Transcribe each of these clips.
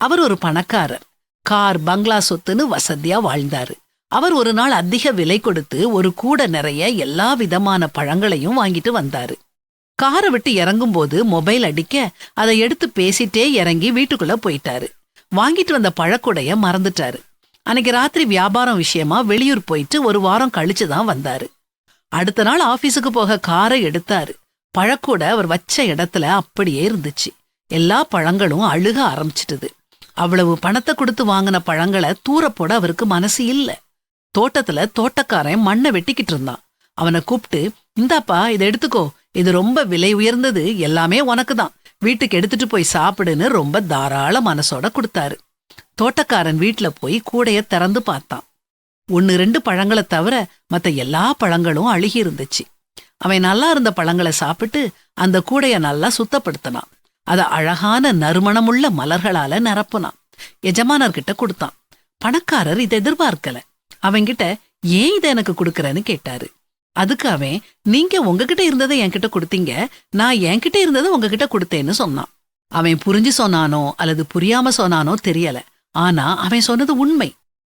அவர் ஒரு பணக்காரர். கார், பங்களா சொத்துன்னு வசதியா வாழ்ந்தாரு. அவர் ஒரு நாள் அதிக விலை கொடுத்து ஒரு கூட நிறைய எல்லா விதமான பழங்களையும் வாங்கிட்டு வந்தாரு. காரை விட்டு இறங்கும்போது மொபைல் அடிக்க அதை எடுத்து பேசிட்டே இறங்கி வீட்டுக்குள்ள போயிட்டாரு. வாங்கிட்டு வந்த பழக்கூடைய மறந்துட்டாரு. அன்னைக்கு ராத்திரி வியாபாரம் விஷயமா வெளியூர் போயிட்டு ஒரு வாரம் கழிச்சுதான் வந்தாரு. அடுத்த நாள் ஆபீஸுக்கு போக காரை எடுத்தாரு. பழக்கூட அவர் வச்ச இடத்துல அப்படியே இருந்துச்சு. எல்லா பழங்களும் அழுக ஆரம்பிச்சிட்டுது. அவ்வளவு பணத்தை கொடுத்து வாங்கின பழங்களை தூர போட அவருக்கு மனசு இல்ல. தோட்டத்துல தோட்டக்காரன் மண்ணை வெட்டிக்கிட்டு இருந்தான். அவனை கூப்பிட்டு, இந்தாப்பா, இதை எடுத்துக்கோ, இது ரொம்ப விலை உயர்ந்தது, எல்லாமே உனக்கு தான், வீட்டுக்கு எடுத்துட்டு போய் சாப்பிடுன்னு ரொம்ப தாராள மனசோட கொடுத்தாரு. தோட்டக்காரன் வீட்டுல போய் கூடைய திறந்து பார்த்தான். 1-2 பழங்களை தவிர மத்த எல்லா பழங்களும் அழுகி இருந்துச்சு. அவன் நல்லா இருந்த பழங்களை சாப்பிட்டு அந்த கூடைய நல்லா சுத்தப்படுத்தினான். அத அழகான நறுமணமுள்ள மலர்களால நிரப்புனான். எஜமானர்கிட்ட கொடுத்தான். பணக்காரர் இதை எதிர்பார்க்கல. அவன்கிட்ட, ஏன் இதை எனக்கு கொடுக்கறன்னு கேட்டாரு. அதுக்கு அவன், நீங்க உங்ககிட்ட இருந்ததை என்கிட்ட கொடுத்தீங்க, நான் என்கிட்ட இருந்ததை உங்ககிட்ட கொடுத்தேன்னு சொன்னான். அவன் புரிஞ்சு சொன்னானோ அல்லது புரியாம சொன்னானோ தெரியல. ஆனா அவன் சொன்னது உண்மை.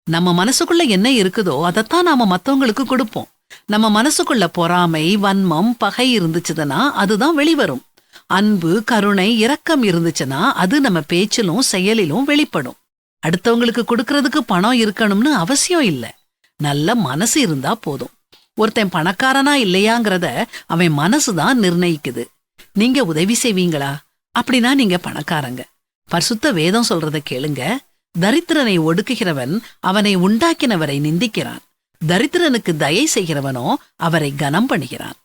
நம்ம மனசுக்குள்ள என்ன இருக்குதோ அதைத்தான் நாம மத்தவங்களுக்கு கொடுப்போம். நம்ம மனசுக்குள்ள பொறாமை, வன்மம், பகை இருந்துச்சுன்னா அதுதான் வெளிவரும். அன்பு, கருணை, இரக்கம் இருந்துச்சுன்னா அது நம்ம பேச்சிலும் செயலிலும் வெளிப்படும். அடுத்தவங்களுக்கு கொடுக்கறதுக்கு பணம் இருக்கணும்னு அவசியம் இல்ல. நல்ல மனசு இருந்தா போதும். ஒருத்தன் பணக்காரனா இல்லையாங்கிறத அவன் மனசுதான் நிர்ணயிக்குது. நீங்க உதவி செய்வீங்களா? அப்படின்னா நீங்க பணக்காரங்க. பரிசுத்த வேதம் சொல்றத கேளுங்க. தரித்திரனை ஒடுக்குகிறவன் அவனை உண்டாக்கினவரை நிந்திக்கிறான். தரித்திரனுக்கு தயை செய்கிறவனோ அவரை கனம் பண்ணுகிறான்.